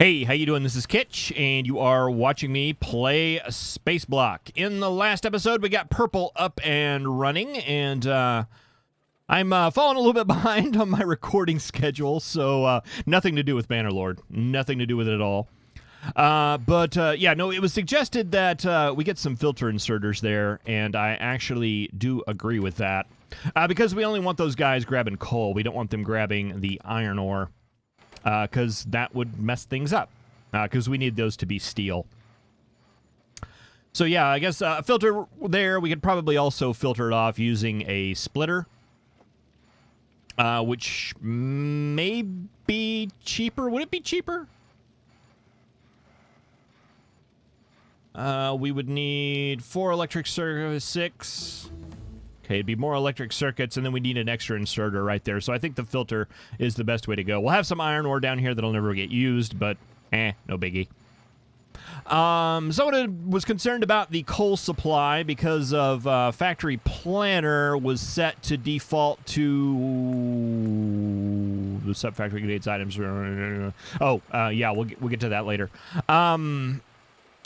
Hey, how you doing? This is Kitch, and you are watching me play Spaceblock. In the last episode, we got purple up and running, and I'm falling a little bit behind on my recording schedule, so nothing to do with Bannerlord. Nothing to do with it at all. Yeah, no, it was suggested that we get some filter inserters there, and I actually do agree with that. Because we only want those guys grabbing coal. We don't want them grabbing the iron ore. Because that would mess things up. Because we need those to be steel. So yeah, I guess a filter there. We could probably also filter it off using a splitter. Which may be cheaper. Would it be cheaper? We would need 4 electric circuits, 6... Okay, it'd be more electric circuits, and then we need an extra inserter right there. So I think the filter is the best way to go. We'll have some iron ore down here that'll never get used, but no biggie. Someone was concerned about the coal supply because of Factory Planner was set to default to the sub-factory contains items. Yeah, we'll get to that later.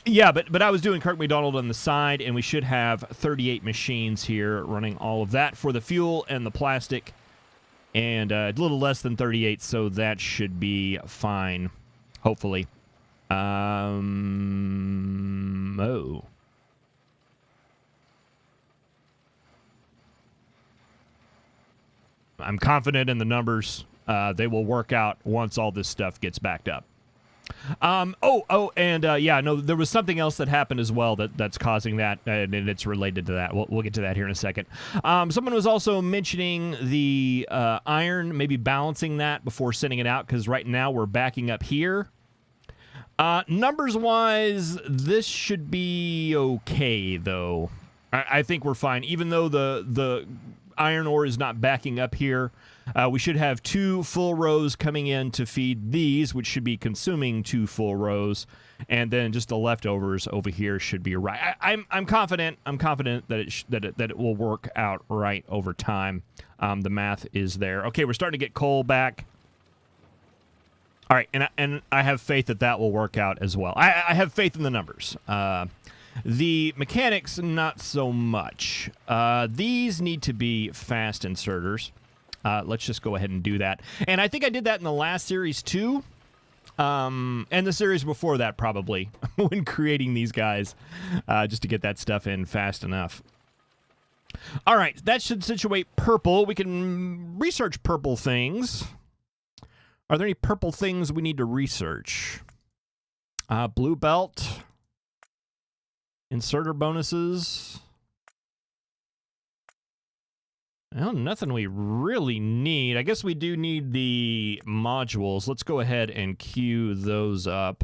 Yeah, but I was doing Kirk McDonald on the side, and we should have 38 machines here running all of that for the fuel and the plastic, and a little less than 38, so that should be fine, hopefully. Oh. I'm confident in the numbers. They will work out once all this stuff gets backed up. Yeah, no, there was something else that happened as well that's causing that, and it's related to that. We'll get to that here in a second. Someone was also mentioning the iron, maybe balancing that before sending it out, because right now we're backing up here. Numbers-wise, this should be okay, though. I think we're fine. Even though the iron ore is not backing up here, we should have 2 full rows coming in to feed these, which should be consuming 2 full rows, and then just the leftovers over here should be right. I'm confident. I'm confident that it will work out right over time. The math is there. Okay, we're starting to get coal back. All right, and I have faith that will work out as well. I have faith in the numbers. The mechanics, not so much. These need to be fast inserters. Let's just go ahead and do that. And I think I did that in the last series, too. And the series before that, probably, when creating these guys, just to get that stuff in fast enough. All right, that should situate purple. We can research purple things. Are there any purple things we need to research? Blue belt. Inserter bonuses. Well, nothing we really need. I guess we do need the modules. Let's go ahead and queue those up.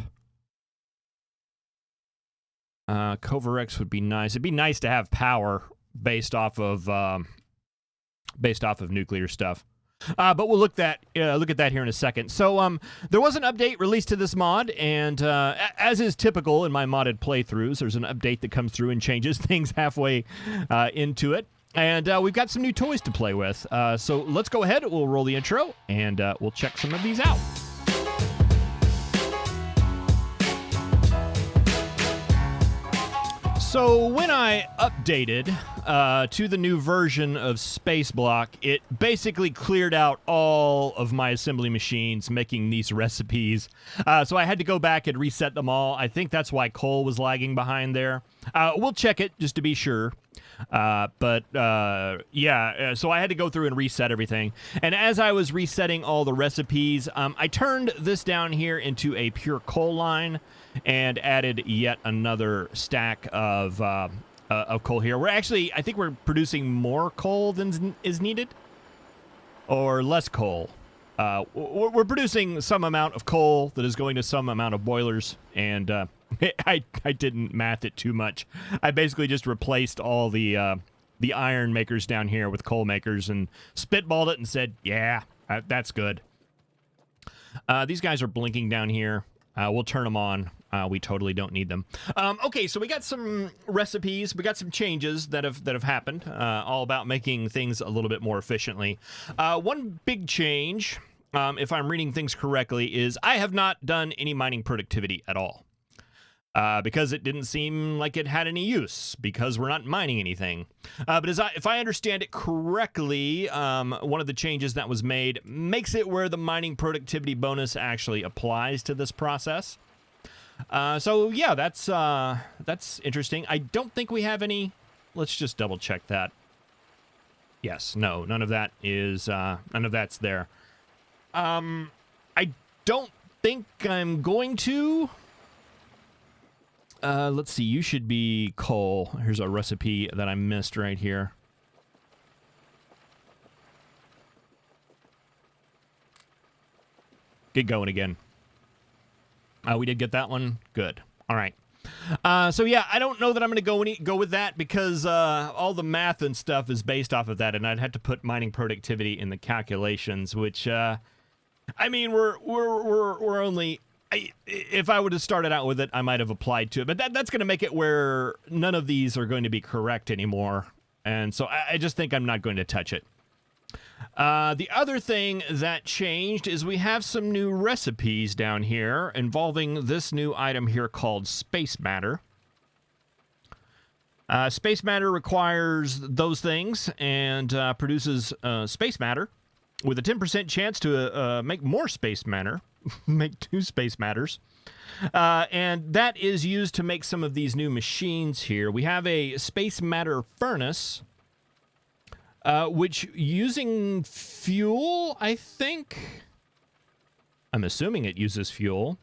Covarex would be nice. It'd be nice to have power based off of nuclear stuff. But we'll look at that here in a second. So there was an update released to this mod, and as is typical in my modded playthroughs, there's an update that comes through and changes things halfway into it. And we've got some new toys to play with. So let's go ahead. We'll roll the intro, and we'll check some of these out. So when I updated to the new version of Spaceblock, it basically cleared out all of my assembly machines making these recipes. So I had to go back and reset them all. I think that's why coal was lagging behind there. We'll check it just to be sure. So I had to go through and reset everything. And as I was resetting all the recipes, I turned this down here into a pure coal line and added yet another stack of coal here. I think we're producing more coal than is needed, or less coal. We're producing some amount of coal that is going to some amount of boilers, and I didn't math it too much. I basically just replaced all the iron makers down here with coal makers and spitballed it and said, yeah, that's good. These guys are blinking down here. We'll turn them on. We totally don't need them. Okay, so we got some recipes. We got some changes that have happened, all about making things a little bit more efficiently. One big change if I'm reading things correctly, is I have not done any mining productivity at all. Because it didn't seem like it had any use, because we're not mining anything. But if I understand it correctly, one of the changes that was made makes it where the mining productivity bonus actually applies to this process. So yeah, that's interesting. I don't think we have any. Let's just double check that. Yes, no, none of that is none of that's there. I don't think I'm going to. Let's see, you should be coal. Here's a recipe that I missed right here. Get going again. We did get that one. Good. All right. So yeah, I don't know that I'm going to go with that because all the math and stuff is based off of that, and I'd have to put mining productivity in the calculations, which I mean, we're only. If I would have started out with it, I might have applied to it. But that's going to make it where none of these are going to be correct anymore. And so I just think I'm not going to touch it. The other thing that changed is we have some new recipes down here involving this new item here called Space Matter. Space Matter requires those things and produces space matter with a 10% chance to make more space matter. Make 2 space matters. And that is used to make some of these new machines here. We have a space matter furnace, which using fuel, I think. I'm assuming it uses fuel.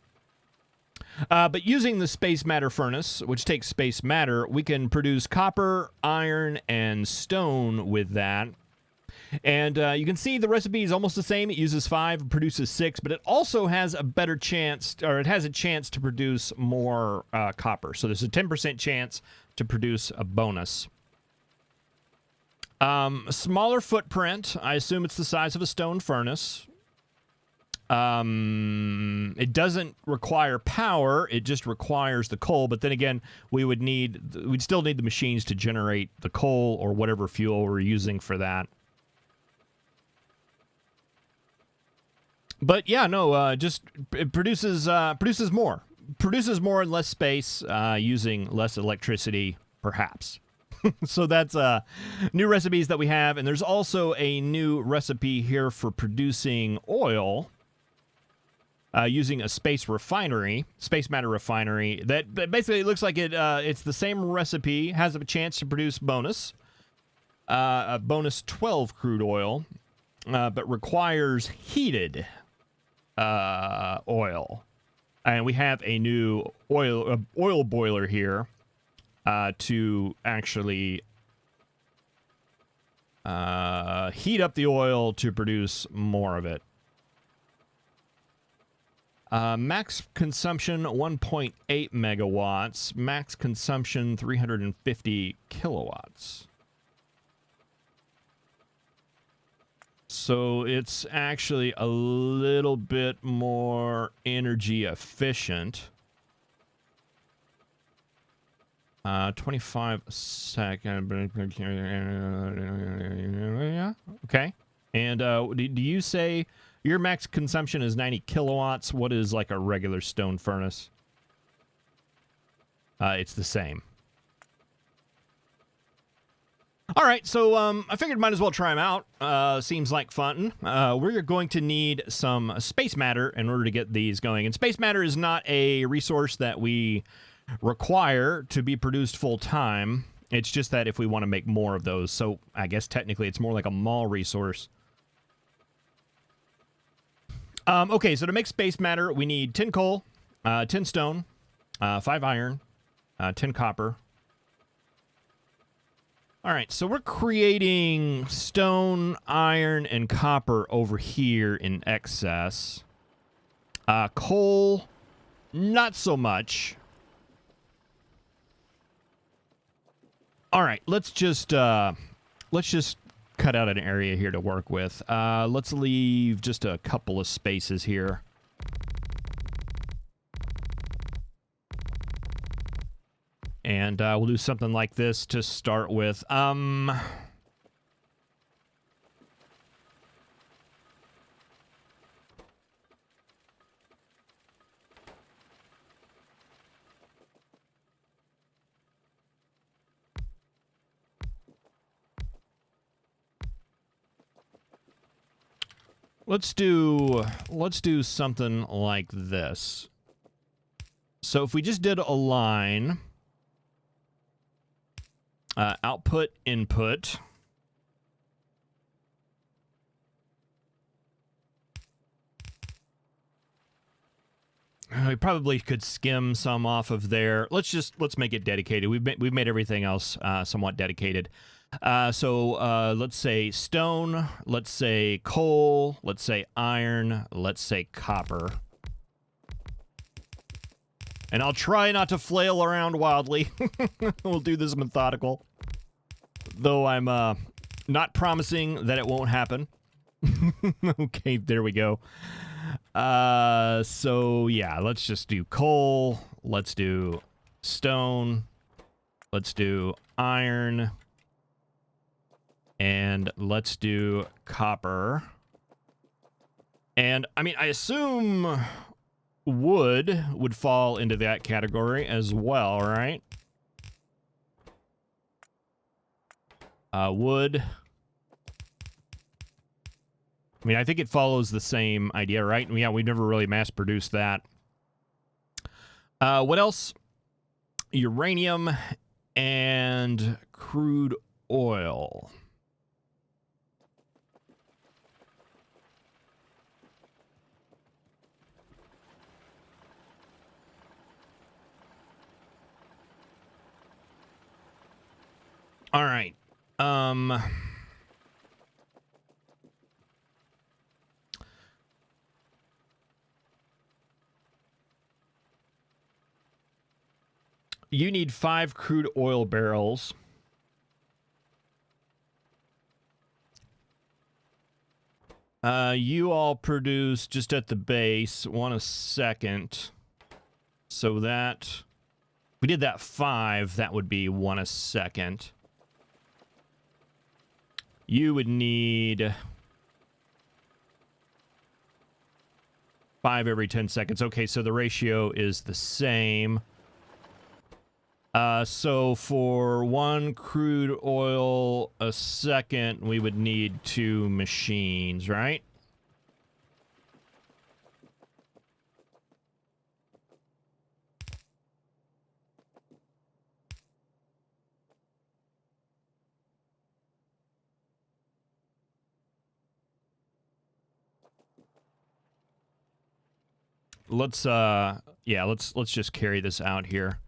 But using the space matter furnace, which takes space matter, we can produce copper, iron, and stone with that. And you can see the recipe is almost the same. It uses 5, produces 6, but it also has a better chance, or it has a chance to produce more copper. So there's a 10% chance to produce a bonus. Smaller footprint. I assume it's the size of a stone furnace. It doesn't require power. It just requires the coal. But then again, we'd still need the machines to generate the coal or whatever fuel we're using for that. But yeah, no, just it produces more and less space, using less electricity, perhaps. So that's new recipes that we have, and there's also a new recipe here for producing oil, using a space matter refinery. That basically looks like it's the same recipe, has a chance to produce a bonus 12 crude oil, but requires heated oil. And we have a new oil boiler here to actually heat up the oil to produce more of it. Max consumption 1.8 megawatts, max consumption 350 kilowatts. So it's actually a little bit more energy efficient. 25 seconds. Okay. And do you say your max consumption is 90 kilowatts? What is like a regular stone furnace? It's the same. All right, so I figured might as well try them out. Seems like fun. We're going to need some space matter in order to get these going. And space matter is not a resource that we require to be produced full time. It's just that if we want to make more of those. So I guess technically it's more like a mall resource. Okay, so to make space matter, we need 10 coal, 10 stone, 5 iron, 10 copper. All right, so we're creating stone, iron, and copper over here in excess. Coal, not so much. All right, let's just cut out an area here to work with. Let's leave just a couple of spaces here. And we'll do something like this to start with. let's do something like this. So if we just did a line, output, input. We probably could skim some off of there. Let's make it dedicated. We've made everything else somewhat dedicated. So let's say stone, let's say coal, let's say iron, let's say copper. And I'll try not to flail around wildly. We'll do this methodical. Though I'm not promising that it won't happen. Okay, there we go. So yeah, let's just do coal, let's do stone, let's do iron, and let's do copper. And I mean, I assume wood would fall into that category as well, right? Wood. I mean, I think it follows the same idea, right? Yeah, we've never really mass-produced that. What else? Uranium and crude oil. All right. You need 5 crude oil barrels. You all produce just at the base 1 a second. So that, if we did that 5, that would be 1 a second. You would need 5 every 10 seconds. Okay, so the ratio is the same. So for 1 crude oil a second, we would need 2 machines, right? Let's just carry this out here.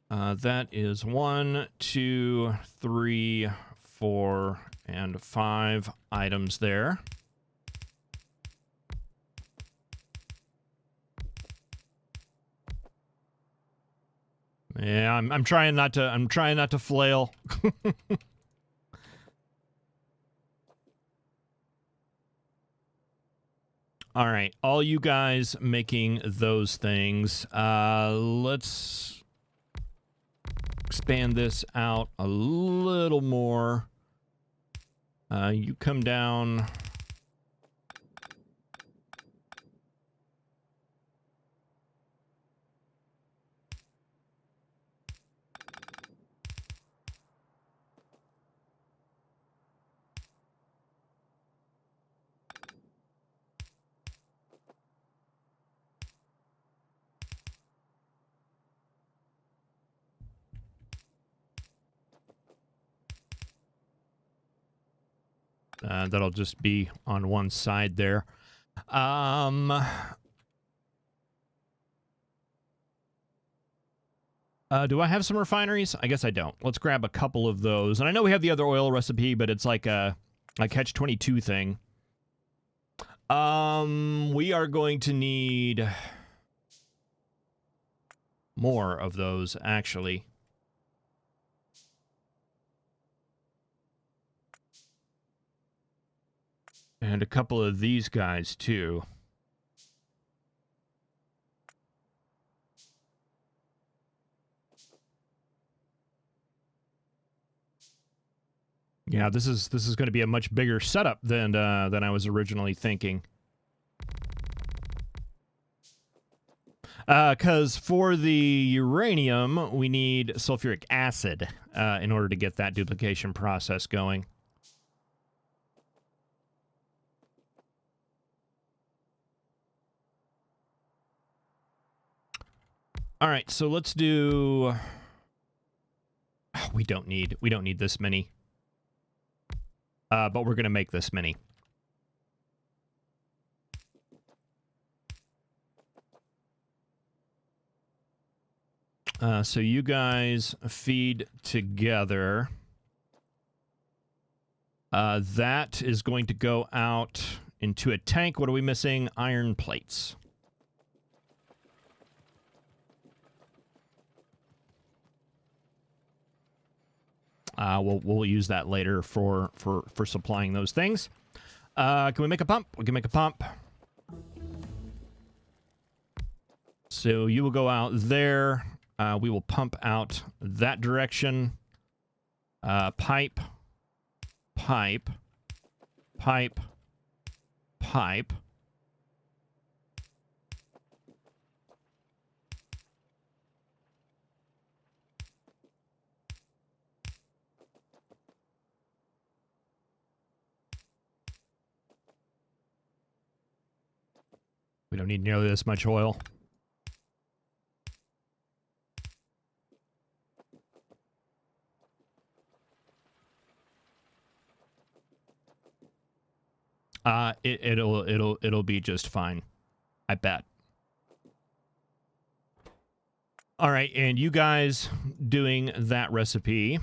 That is 1, 2, 3, 4, and 5 items there. Yeah, I'm trying not to flail. All right, all you guys making those things. Let's expand this out a little more. You come down. That'll just be on one side there. Do I have some refineries? I guess I don't. Let's grab a couple of those. And I know we have the other oil recipe, but it's like a catch-22 thing. We are going to need more of those, actually. And a couple of these guys, too. Yeah, this is going to be a much bigger setup than I was originally thinking. Because for the uranium, we need sulfuric acid in order to get that duplication process going. All right, so let's do... We don't need this many. But we're going to make this many. So you guys feed together. That is going to go out into a tank. What are we missing? Iron plates. We'll use that later for supplying those things. Can we make a pump? We can make a pump. So you will go out there. We will pump out that direction. Pipe, pipe, pipe, pipe. We don't need nearly this much oil. It'll be just fine, I bet. All right, and you guys doing that recipe.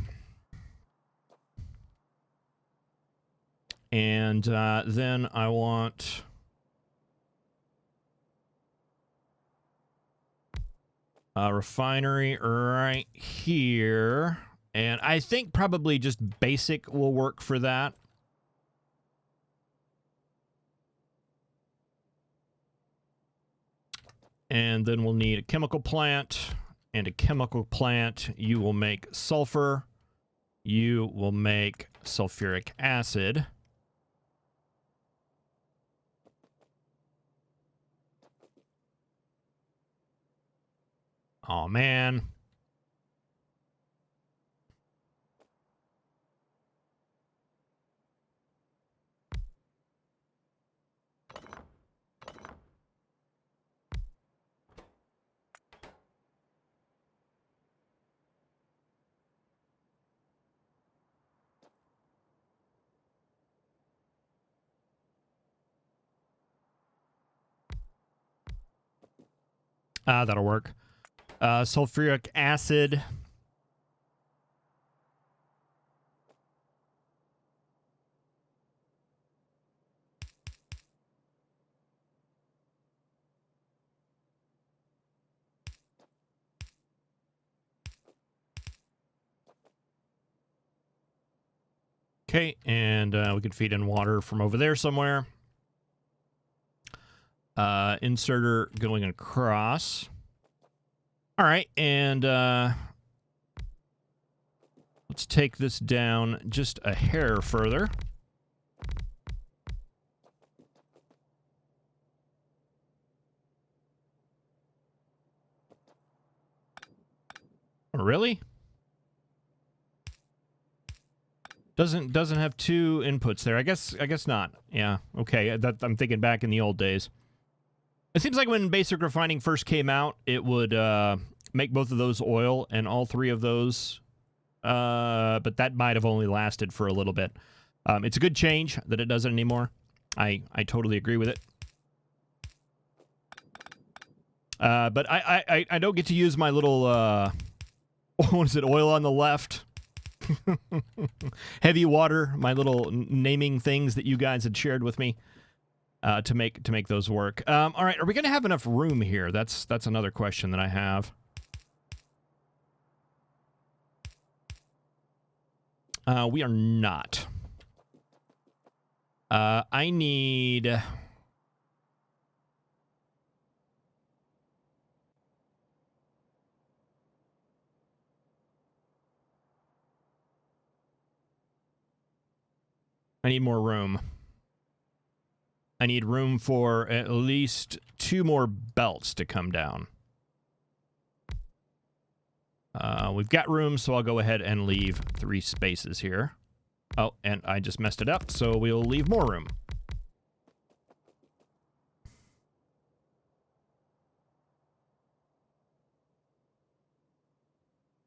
And then I want... a refinery right here. And I think probably just basic will work for that. And then we'll need a chemical plant. And a chemical plant, you will make sulfur. You will make sulfuric acid. Oh, man. That'll work. Sulfuric acid. Okay, and we could feed in water from over there somewhere. Inserter going across. All right, and let's take this down just a hair further. Oh, really? Doesn't have two inputs there. I guess not. Yeah. Okay. I'm thinking back in the old days. It seems like when basic refining first came out, it would make both of those oil and all three of those. But that might have only lasted for a little bit. It's a good change that it doesn't anymore. I totally agree with it. But I don't get to use my little what is it? Oil on the left. Heavy water, my little naming things that you guys had shared with me to make those work. All right, are we going to have enough room here? That's another question that I have. We are not. I need... I need more room. I need room for at least 2 more belts to come down. We've got room, so I'll go ahead and leave 3 spaces here. Oh, and I just messed it up, so we'll leave more room.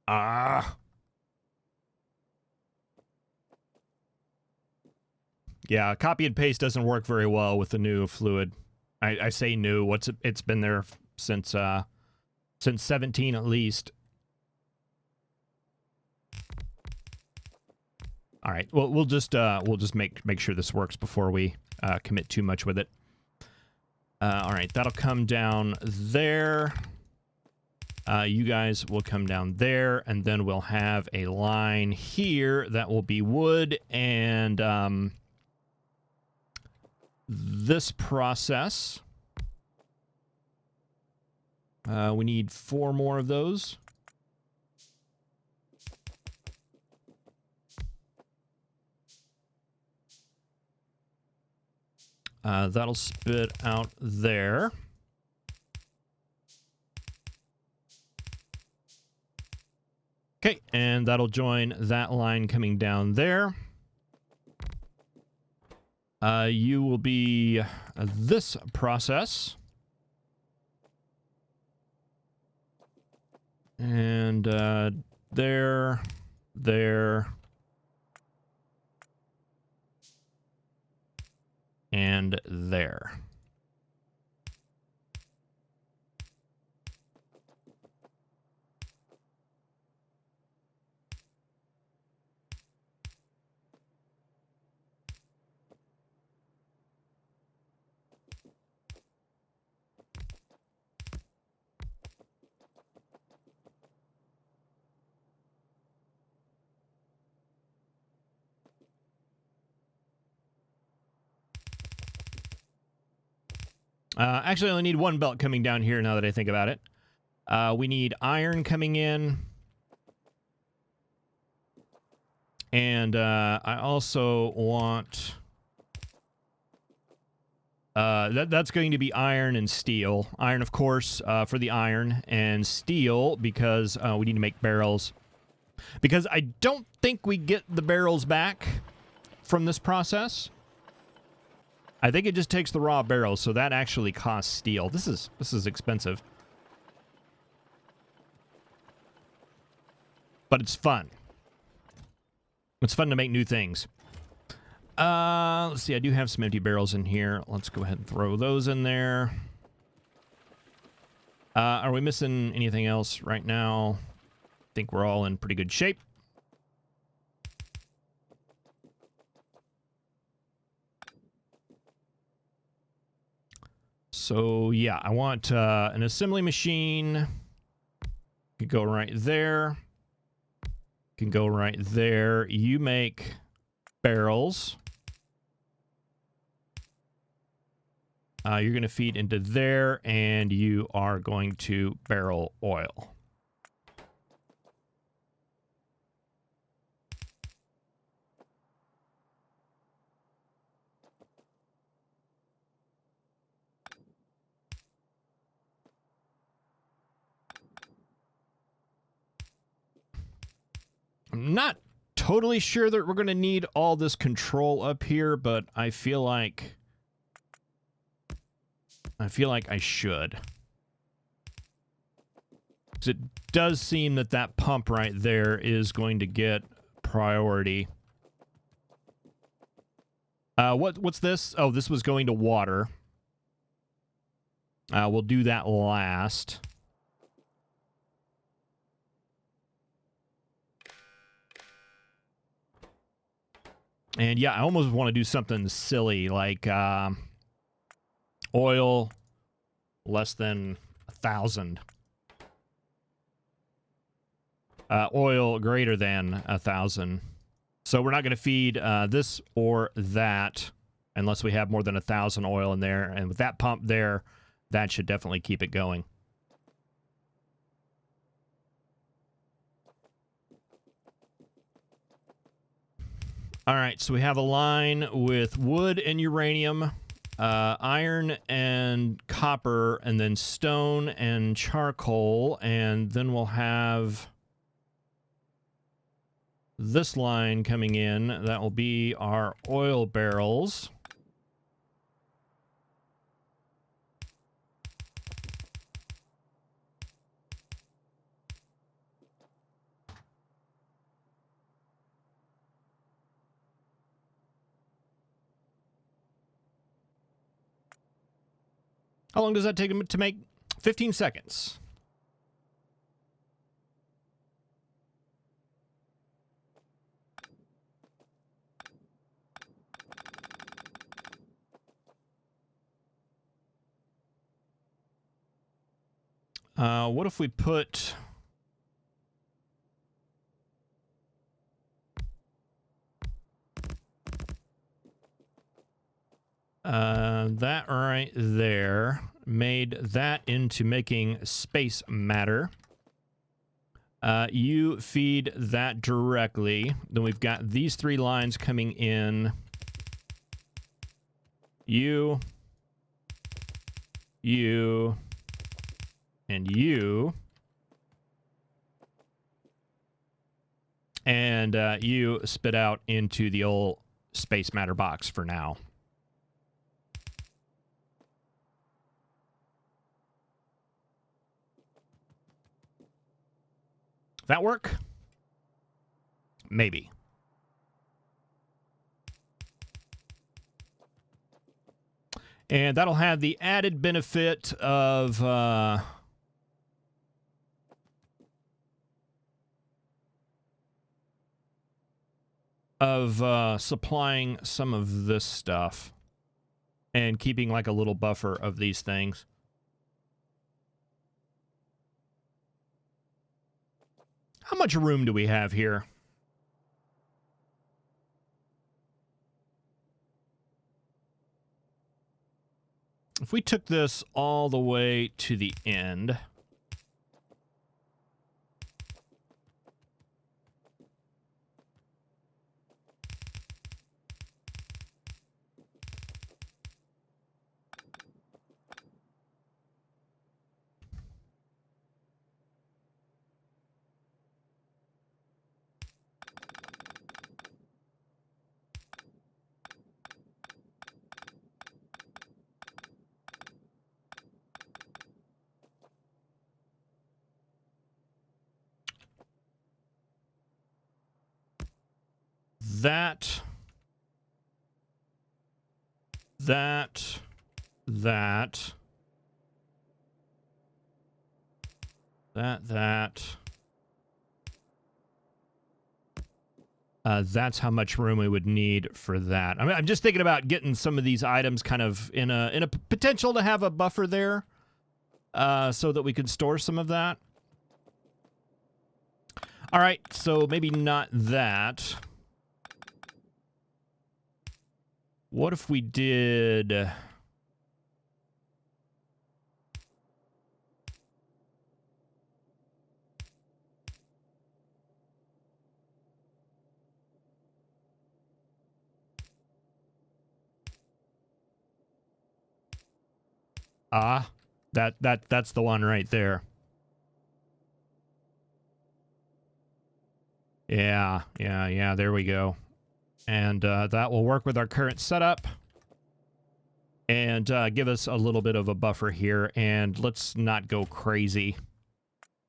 Ah. Yeah, copy and paste doesn't work very well with the new fluid. I say new. It's been there since 17 at least. All right. Well, we'll just make sure this works before we commit too much with it. All right, that'll come down there. You guys will come down there, and then we'll have a line here that will be wood and this process. We need 4 more of those. That'll spit out there. Okay, and that'll join that line coming down there. You will be this process. And there, and there. Actually, I only need 1 belt coming down here now that I think about it. We need iron coming in. And I also want... that's going to be iron and steel. Iron, of course, for the iron, and steel because we need to make barrels. Because I don't think we get the barrels back from this process. I think it just takes the raw barrels, so that actually costs steel. This is expensive. But it's fun. It's fun to make new things. Let's see, I do have some empty barrels in here. Let's go ahead and throw those in there. Are we missing anything else right now? I think we're all in pretty good shape. So, yeah, I want an assembly machine. Could go right there. Can go right there. You make barrels. You're going to feed into there, and you are going to barrel oil. I'm not totally sure that we're going to need all this control up here, but I feel like I should. 'Cause it does seem that that pump right there is going to get priority. What's this? Oh, this was going to water. We'll do that last. And yeah, I almost want to do something silly like oil less than 1,000. Oil greater than 1,000. So we're not going to feed this or that unless we have more than 1,000 oil in there. And with that pump there, that should definitely keep it going. All right, so we have a line with wood and uranium, iron and copper, and then stone and charcoal, and then we'll have this line coming in. That will be our oil barrels. How long does that take to make? 15 seconds. What if we put... that right there, made that into making space matter. You feed that directly. Then we've got these 3 lines coming in. You, and you. And you spit out into the old space matter box for now. That work? Maybe. And that'll have the added benefit of supplying some of this stuff and keeping like a little buffer of these things. How much room do we have here? If we took this all the way to the end... That, that's how much room we would need for that. I mean, I'm just thinking about getting some of these items kind of in a potential to have a buffer there, so that we could store some of that. All right, so maybe not that. What if we did... that's the one right there. Yeah, there we go. And that will work with our current setup and give us a little bit of a buffer here. And let's not go crazy.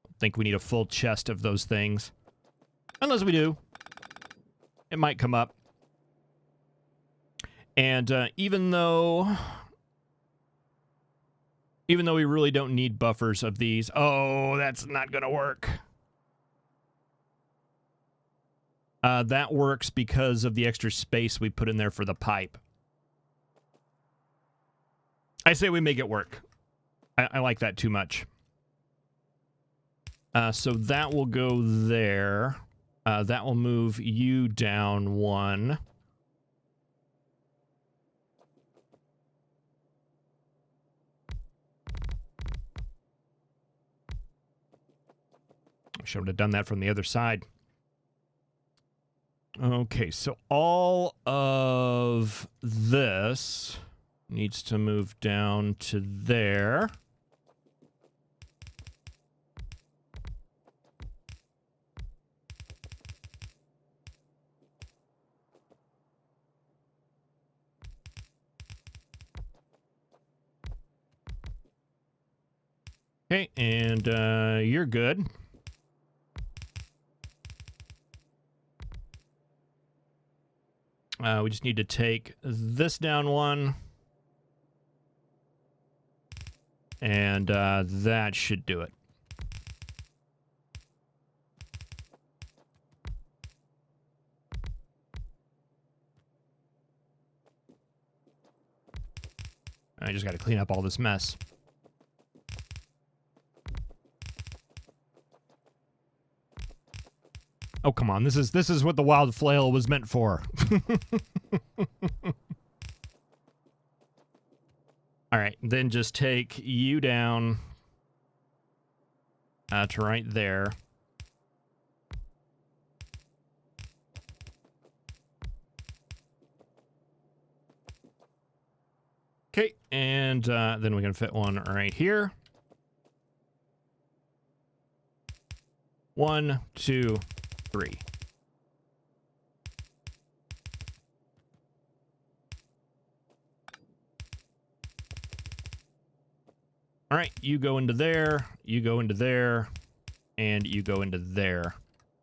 I think we need a full chest of those things. Unless we do. It might come up. And even though we really don't need buffers of these... Oh, that's not going to work. That works because of the extra space we put in there for the pipe. I say we make it work. I like that too much. So that will go there. That will move you down 1. I should have done that from the other side. Okay, so all of this needs to move down to there. Okay, and you're good. We just need to take this down 1. And that should do it. I just got to clean up all this mess. Oh, come on. This is what the wild flail was meant for. All right, then just take you down to right there. Okay, and then we can fit one right here. 1, 2, 3. All right, you go into there, you go into there, and you go into there.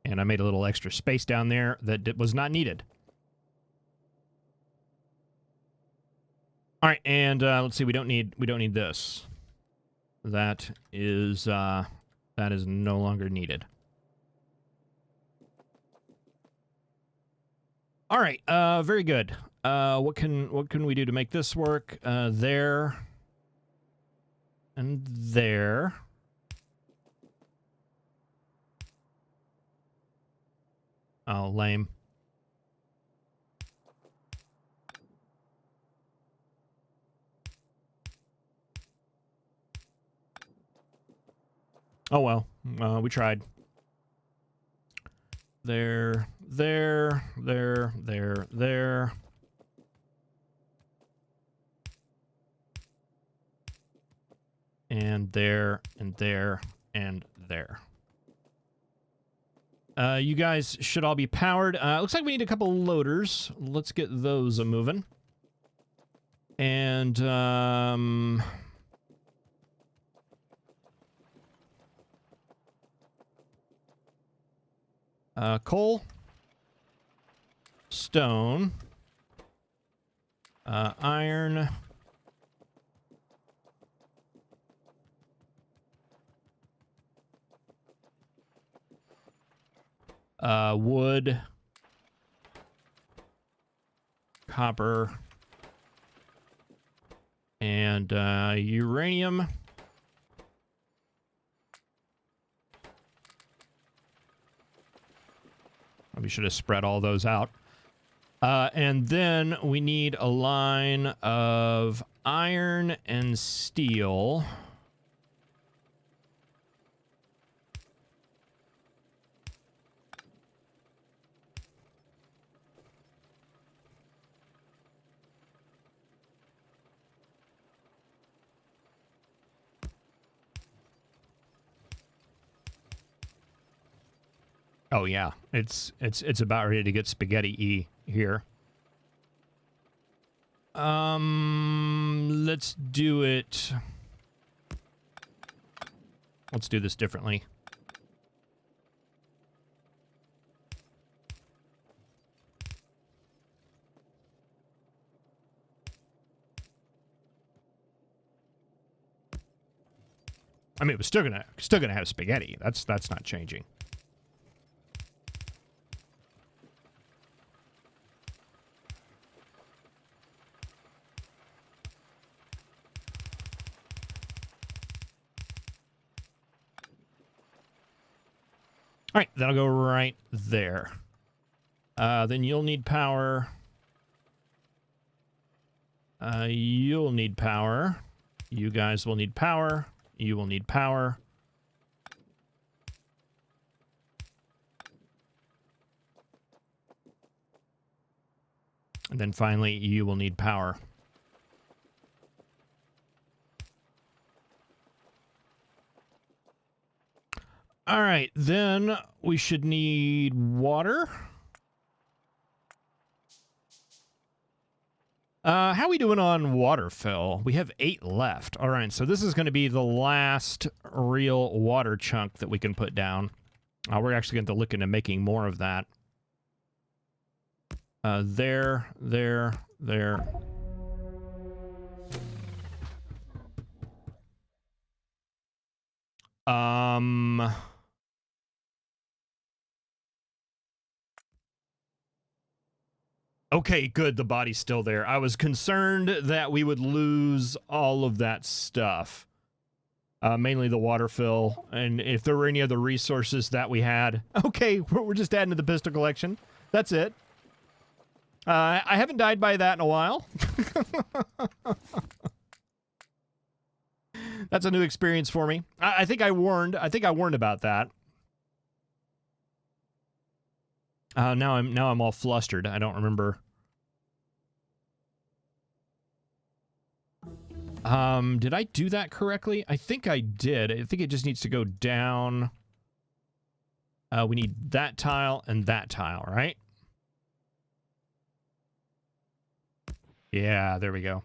And I made a little extra space down there that was not needed. All right, and let's see. We don't need this. That is no longer needed. All right, very good. What can we do to make this work? There and there. Oh, lame. Oh well, we tried. There, there, there, there, there. And there, and there, and there. You guys should all be powered. Looks like we need a couple loaders. Let's get those moving. And, coal, stone, iron, wood, copper, and uranium. We should have spread all those out. And then we need a line of iron and steel. Oh yeah, it's about ready to get spaghetti-y here. Let's do it. Let's do this differently. I mean, we're still gonna have spaghetti. That's not changing. All right, that'll go right there. Then you'll need power. You'll need power. You guys will need power. You will need power. And then finally, you will need power. All right, then we should need water. How are we doing on water fill? We have 8 left. All right, so this is going to be the last real water chunk that we can put down. We're actually going to look into making more of that. There. Um... Okay, good. The body's still there. I was concerned that we would lose all of that stuff. Mainly the water fill, and if there were any other resources that we had. Okay, we're just adding to the pistol collection. That's it. I haven't died by that in a while. That's a new experience for me. I think I warned about that. Now I'm all flustered. I don't remember. Did I do that correctly? I think I did. I think it just needs to go down. We need that tile and that tile, right? Yeah, there we go.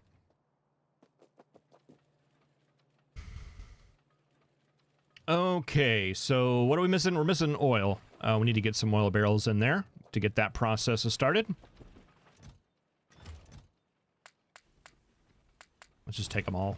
Okay, so what are we missing? We're missing oil. We need to get some oil barrels in there to get that process started. Let's just take them all.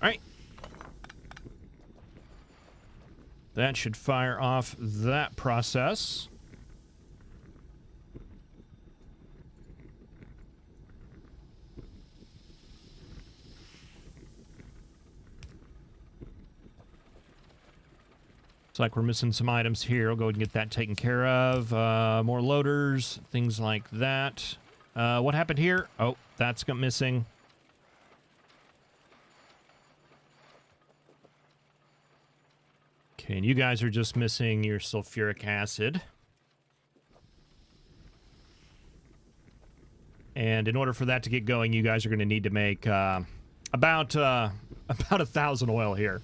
All right. That should fire off that process. Looks like we're missing some items here. I'll go ahead and get that taken care of. More loaders, things like that. What happened here? Oh, that's got missing. Okay, and you guys are just missing your sulfuric acid. And in order for that to get going, you guys are going to need to make about 1,000 oil here.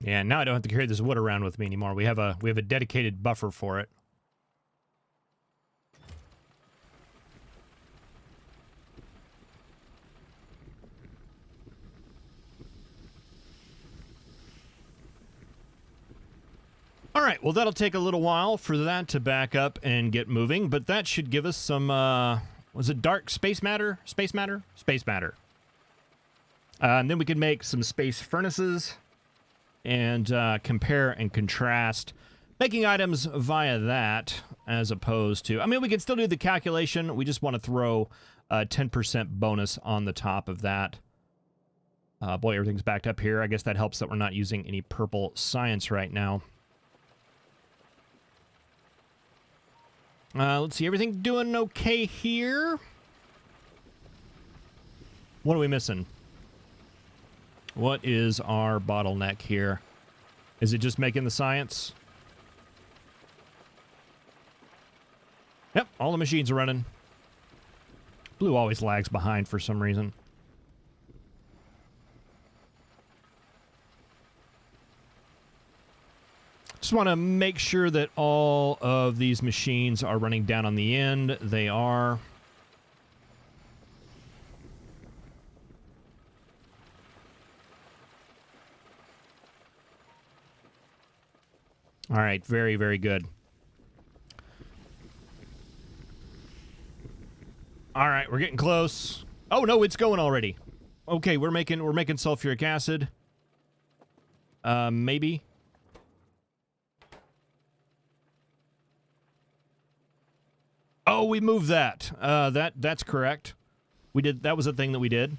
Yeah, now I don't have to carry this wood around with me anymore. We have a dedicated buffer for it. All right, well, that'll take a little while for that to back up and get moving, but that should give us some, was it dark space matter? Space matter? Space matter. And then we can make some space furnaces and compare and contrast making items via that as opposed to... I mean, we can still do the calculation. We just want to throw a 10% bonus on the top of that. Boy, everything's backed up here. I guess that helps that we're not using any purple science right now. Let's see. Everything doing okay here? What are we missing? What is our bottleneck here? Is it just making the science? Yep, all the machines are running. Blue always lags behind for some reason. Just want to make sure that all of these machines are running down on the end. They are. All right, very, very good. All right, we're getting close. Oh no, it's going already. Okay, we're making sulfuric acid. Maybe. Oh, we moved that. That's correct. We did. That was a thing that we did.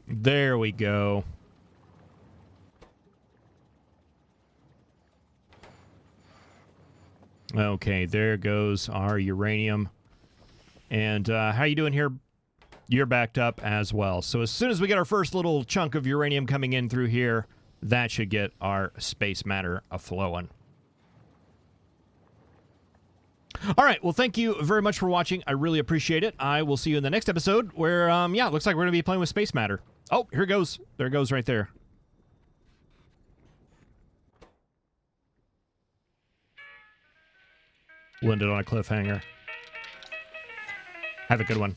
There we go. Okay, there goes our uranium. And how you doing here? You're backed up as well. So as soon as we get our first little chunk of uranium coming in through here, that should get our space matter a-flowing. All right, well, thank you very much for watching. I really appreciate it. I will see you in the next episode where, yeah, it looks like we're going to be playing with space matter. Oh, here it goes. There it goes right there. We'll end it on a cliffhanger. Have a good one.